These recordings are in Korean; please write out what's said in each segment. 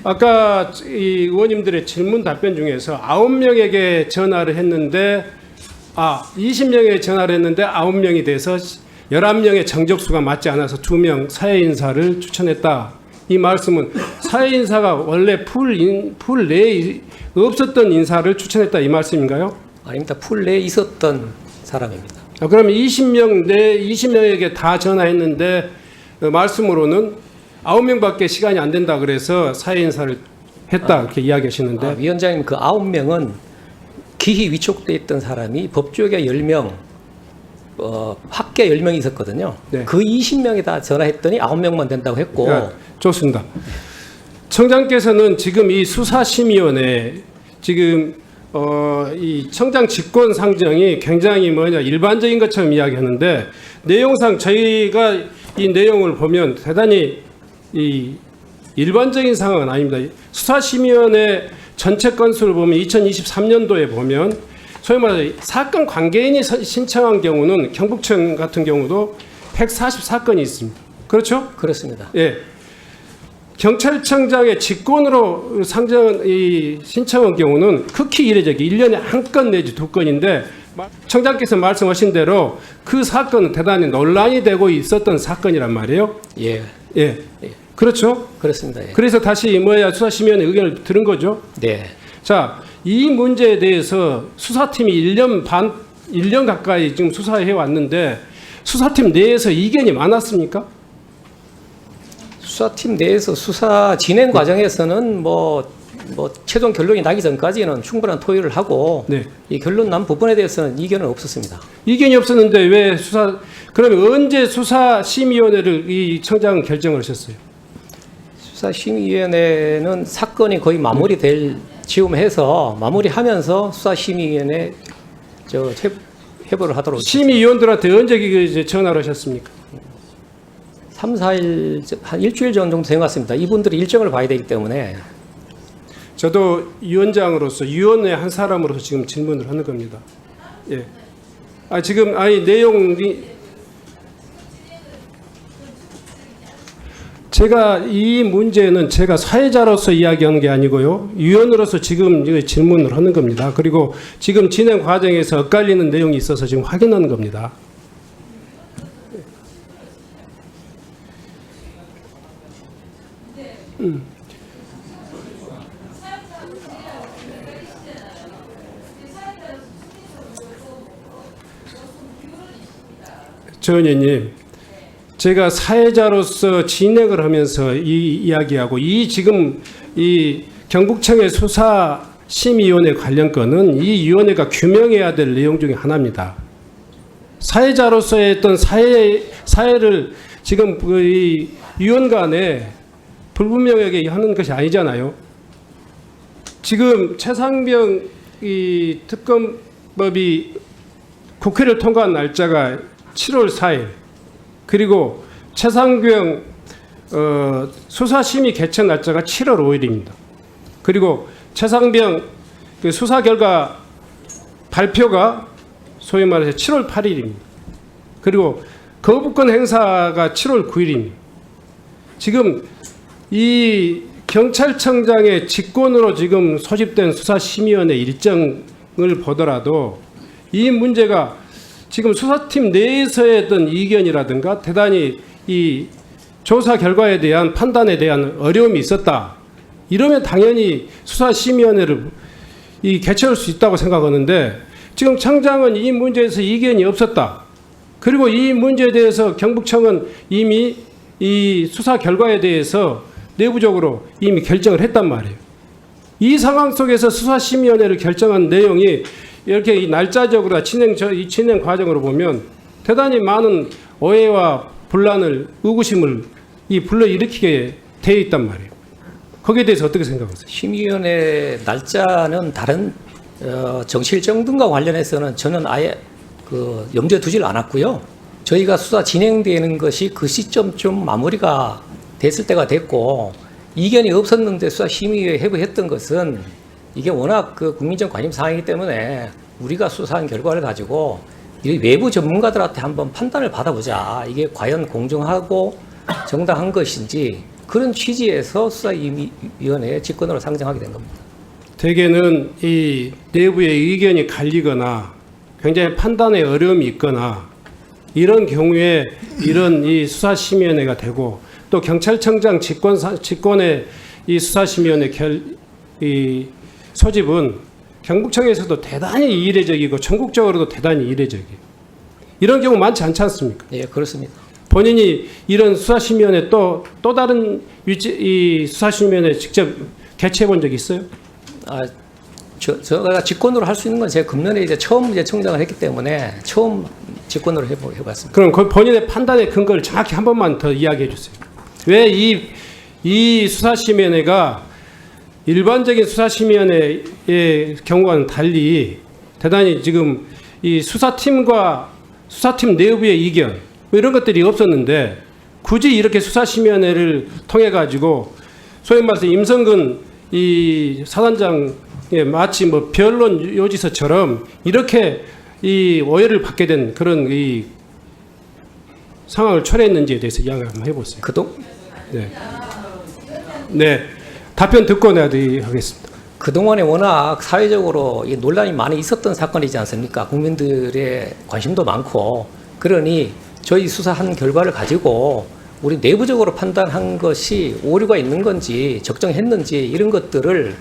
아까 이 의원님들의 질문 답변 중에서 9명에게 전화를 했는데 20명에게 전화를 했는데 9명이 돼서 11명의 정적수가 맞지 않아서 2명 사회인사를 추천했다. 이 말씀은 사회인사가 원래 풀 내에 없었던 인사를 추천했다 이 말씀인가요? 아닙니다. 풀 내에 있었던 사람입니다. 그러면 20명에게 다 전화했는데 말씀으로는 9명밖에 시간이 안 된다 그래서 사회인사를 했다 이렇게 이야기하시는데 위원장님 그 9명은 기히 위촉돼 있던 사람이 법조계 10명, 학계 10명이 있었거든요. 네. 그 20명이 다 전화했더니 9명만 된다고 했고. 좋습니다. 청장께서는 지금 이 수사심의원회 지금 이 청장 직권 상정이 굉장히 일반적인 것처럼 이야기하는데 내용상 저희가 이 내용을 보면 대단히 이 일반적인 상황은 아닙니다. 수사심의원회 전체 건수를 보면 2023년도에 보면 소위 말해서 사건 관계인이 신청한 경우는 경북청 같은 경우도 144건이 있습니다. 그렇죠? 그렇습니다. 예. 경찰청장의 직권으로 신청한 경우는 극히 이례적이 1년에 1건 내지 2건인데 청장께서 말씀하신 대로 그 사건은 대단히 논란이 되고 있었던 사건이란 말이에요. 예. 예. 그렇죠? 그렇습니다. 예. 그래서 다시 수사심의원의 의견을 들은 거죠. 네. 자, 이 문제에 대해서 수사팀이 1년 가까이 지금 수사해 왔는데 수사팀 내에서 이견이 많았습니까? 수사팀 내에서 수사 진행 과정에서는 최종 결론이 나기 전까지는 충분한 토의를 하고 네. 이 결론 난 부분에 대해서는 이견은 없었습니다. 이견이 없었는데 왜 그러면 언제 수사심의위원회를 이 청장은 결정을 하셨어요? 수사심의위원회는 사건이 거의 마무리될 즈음해서 마무리하면서 수사심의위원회 회부를 하도록 심의위원들한테 언제 이제 전화를 하셨습니까? 3, 4일, 한 일주일 정도 된 것 같습니다. 이분들이 일정을 봐야 되기 때문에. 저도 위원장으로서 위원회 한 사람으로서 지금 질문을 하는 겁니다. 예. 지금 내용이 제가 이 문제는 제가 사회자로서 이야기하는 게 아니고요. 위원으로서 지금 질문을 하는 겁니다. 그리고 지금 진행 과정에서 엇갈리는 내용이 있어서 지금 확인하는 겁니다. 조 의원님, 제가 사회자로서 진행을 하면서 이 이야기하고 지금 이 경북청의 수사심의위원회 관련 건은 이 위원회가 규명해야 될 내용 중에 하나입니다. 사회자로서 했던 사회를 지금 이 위원 간에 불분명하게 하는 것이 아니잖아요. 지금 최상병 이 특검법이 국회를 통과한 날짜가 7월 4일 그리고 최상병 수사심의 개최 날짜가 7월 5일입니다. 그리고 최상병 수사 결과 발표가 소위 말해서 7월 8일입니다. 그리고 거부권 행사가 7월 9일입니다. 지금 이 경찰청장의 직권으로 지금 소집된 수사심의원의 일정을 보더라도 이 문제가 지금 수사팀 내에서의 어떤 이견이라든가 대단히 이 조사 결과에 대한 판단에 대한 어려움이 있었다. 이러면 당연히 수사심의원회를 개최할 수 있다고 생각하는데 지금 청장은 이 문제에서 이견이 없었다. 그리고 이 문제에 대해서 경북청은 이미 이 수사 결과에 대해서 내부적으로 이미 결정을 했단 말이에요. 이 상황 속에서 수사심의원회를 결정한 내용이 이렇게 이 날짜적으로 이 진행 과정으로 보면 대단히 많은 오해와 분란을 의구심을 불러일으키게 되어 있단 말이에요. 거기에 대해서 어떻게 생각하세요? 심의위원회 날짜는 다른 정치 일정 등과 관련해서는 저는 아예 염두에 두질 않았고요. 저희가 수사 진행되는 것이 그 시점쯤 마무리가 됐을 때가 됐고 이견이 없었는데 수사심의위에 회부했던 것은 이게 워낙 국민적 관심 사항이기 때문에 우리가 수사한 결과를 가지고 이 외부 전문가들한테 한번 판단을 받아보자. 이게 과연 공정하고 정당한 것인지 그런 취지에서 수사위원회의 직권으로 상정하게 된 겁니다. 대개는 이 내부의 의견이 갈리거나 굉장히 판단에 어려움이 있거나 이런 경우에 이런 이 수사심의위원회가 되고 또 경찰청장 직권의 이 수사심의위원회 이 소집은 경북청에서도 대단히 이례적이고 전국적으로도 대단히 이례적이에요. 이런 경우 많지 않지 않습니까? 예, 그렇습니다. 본인이 이런 수사심의위원회 또 다른 이 수사심의위원회 직접 개최해 본 적 있어요? 제가 직권으로 할 수 있는 건 제가 금년에 이제 처음 이제 청장을 했기 때문에 처음 직권으로 해봤습니다. 그럼 그 본인의 판단의 근거를 정확히 한 번만 더 이야기해 주세요. 왜 이 수사심의위원회가 일반적인 수사심의위원회의 경우와는 달리 대단히 지금 이 수사팀 내부의 의견 뭐 이런 것들이 없었는데 굳이 이렇게 수사심의위원회를 통해 가지고 소위 말해서 임성근 이 사단장의 마치 뭐 변론 요지서처럼 이렇게 이 오해를 받게 된 그런 이 상황을 초래했는지에 대해서 이야기 한번 해보세요. 네. 답변 듣고 내가 하겠습니다. 그동안에 워낙 사회적으로 이 논란이 많이 있었던 사건이지 않습니까? 국민들의 관심도 많고 그러니 저희 수사한 결과를 가지고 우리 내부적으로 판단한 것이 오류가 있는 건지 적정했는지 이런 것들을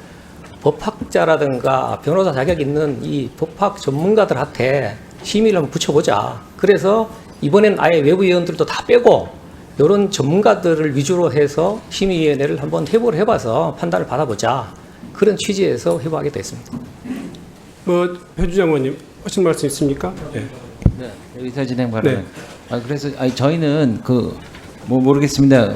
법학자라든가 변호사 자격 있는 이 법학 전문가들한테 심의를 한번 붙여보자. 그래서 이번엔 아예 외부 위원들도 다 빼고 이런 전문가들을 위주로 해서 심의위원회를 한번 해봐서 판단을 받아보자. 그런 취지에서 해보하게 됐습니다. 배주장 의원님 하실 말씀 있습니까? 네. 네, 의사 진행 발언. 네. 그래서 저희는 모르겠습니다.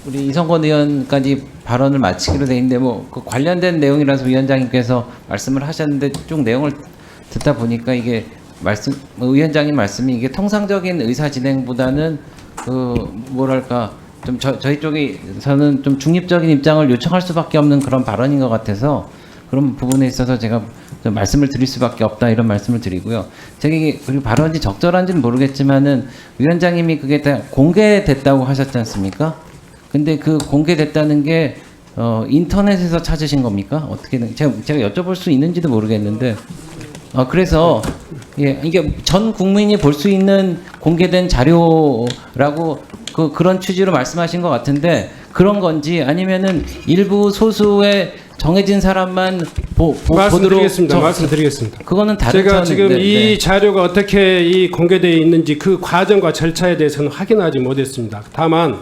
우리 이성권 의원까지 발언을 마치기로 돼 있는데 그 관련된 내용이라서 위원장님께서 말씀을 하셨는데 쭉 내용을 듣다 보니까 이게 위원장님 말씀이 이게 통상적인 의사 진행보다는 좀 저희 쪽에서는 좀 중립적인 입장을 요청할 수밖에 없는 그런 발언인 것 같아서 그런 부분에 있어서 제가 좀 말씀을 드릴 수밖에 없다 이런 말씀을 드리고요. 제가 이게 발언이 적절한지는 모르겠지만은 위원장님이 그게 다 공개됐다고 하셨지 않습니까? 근데 그 공개됐다는 게 인터넷에서 찾으신 겁니까? 어떻게든 제가 여쭤볼 수 있는지도 모르겠는데 그래서 이게 전 국민이 볼 수 있는 공개된 자료라고 그런 취지로 말씀하신 것 같은데 그런 건지 아니면은 일부 소수의 정해진 사람만 말씀드리겠습니다. 그거는 다른 제가 지금 이 자료가 어떻게 공개되어 있는지 그 과정과 절차에 대해서는 확인하지 못했습니다. 다만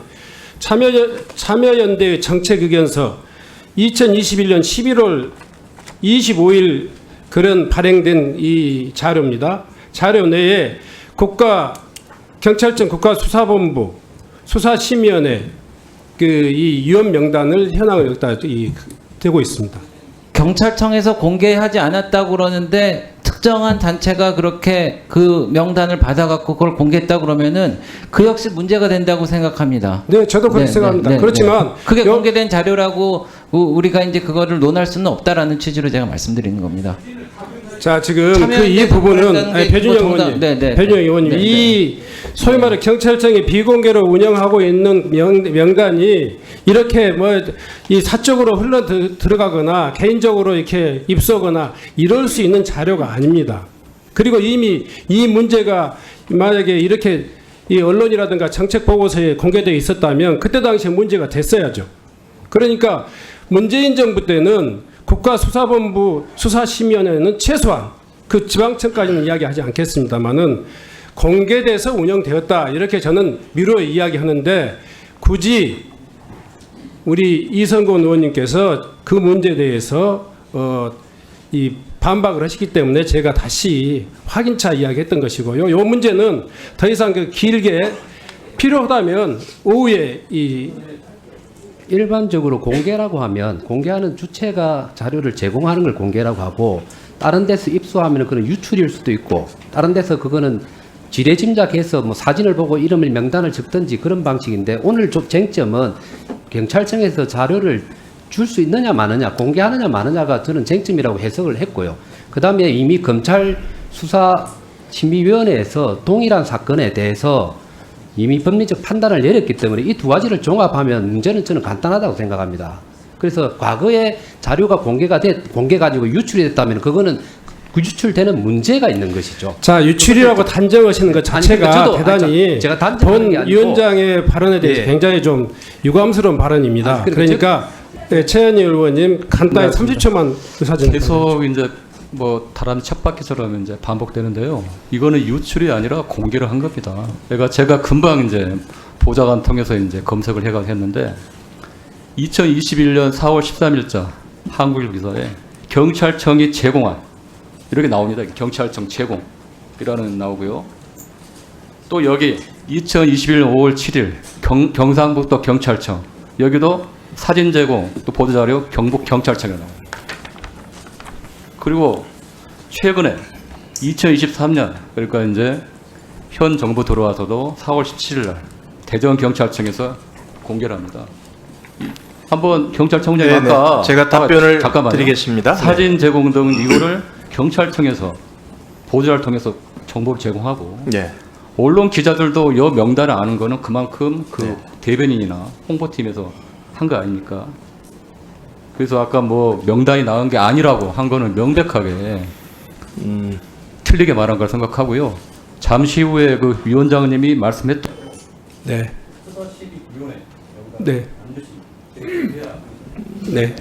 참여연대의 정책의견서 2021년 11월 25일 그런 발행된 이 자료입니다. 자료 내에 경찰청 국가수사본부 수사심의위원회 이 위원 명단을 현황을 여기다 되고 있습니다. 경찰청에서 공개하지 않았다고 그러는데 특정한 단체가 그렇게 그 명단을 받아갖고 그걸 공개했다 그러면은 그 역시 문제가 된다고 생각합니다. 네, 저도 그렇게 생각합니다. 그렇지만 그게 공개된 자료라고 우리가 이제 그거를 논할 수는 없다라는 취지로 제가 말씀드리는 겁니다. 자, 지금 이 부분은 배준영 의원님 이 소위 말해 경찰청이 비공개로 운영하고 있는 명단이 이렇게 이 사적으로 흘러 들어가거나 개인적으로 이렇게 입수하거나 이럴 수 있는 자료가 아닙니다. 그리고 이미 이 문제가 만약에 이렇게 이 언론이라든가 정책 보고서에 공개되어 있었다면 그때 당시에 문제가 됐어야죠. 그러니까 문재인 정부 때는 국가수사본부 수사심의위원회는 최소한 그 지방청까지는 이야기하지 않겠습니다만은 공개돼서 운영되었다 이렇게 저는 미루어 이야기하는데 굳이 우리 이성권 의원님께서 그 문제에 대해서 이 반박을 하시기 때문에 제가 다시 확인차 이야기했던 것이고요. 요 문제는 더 이상 길게 필요하다면 오후에 일반적으로 공개라고 하면 공개하는 주체가 자료를 제공하는 걸 공개라고 하고 다른 데서 입수하면 그건 유출일 수도 있고 다른 데서 그거는 지레짐작해서 사진을 보고 이름을 명단을 적든지 그런 방식인데 오늘 쟁점은 경찰청에서 자료를 줄 수 있느냐 마느냐 공개하느냐 마느냐가 저는 쟁점이라고 해석을 했고요. 그 다음에 이미 검찰 수사심의위원회에서 동일한 사건에 대해서 이미 법리적 판단을 내렸기 때문에 이 두 가지를 종합하면 문제는 저는 간단하다고 생각합니다. 그래서 과거에 자료가 공개가지고 유출이 됐다면 그거는 그 유출되는 문제가 있는 것이죠. 자, 유출이라고 단정하시는 것 자체가 저도- 대단히 제가 단정하는 본 게 아니고- 위원장의 발언에 대해서 예. 굉장히 좀 유감스러운 발언입니다. 아니, 그러니까 그러니까 최현희 의원님 간단히 30초만 의사진행. 계속 이제 뭐 다른 쳇바퀴처럼 이제 반복되는데요. 이거는 유출이 아니라 공개를 한 겁니다. 그러니까 제가 금방 이제 보좌관 통해서 이제 검색을 해가 했는데 2021년 4월 13일자 한국일 기사에 경찰청이 제공한 이렇게 나옵니다. 경찰청 제공이라는 나오고요. 또 여기 2021년 5월 7일 경상북도 경찰청 여기도 사진 제공 또 보도자료 경북 경찰청에 나옵니다. 그리고 최근에 2023년 그러니까 이제 현 정부 들어와서도 4월 17일 날 대전 경찰청에서 공개를 합니다. 한번 경찰청장이 네네. 아까 제가 답변을 잠깐만요. 드리겠습니다. 사진 제공 등 이거를 경찰청에서 보도자를 통해서 정보를 제공하고 네. 언론 기자들도 여 명단을 아는 거는 그만큼 그 네. 대변인이나 홍보팀에서 한 거 아닙니까? 그래서 아까 뭐 명단이 나온 게 아니라고 한 거는 명백하게 틀리게 말한 걸 생각하고요. 잠시 후에 그 위원장님이 말씀했던 네. 네. 네.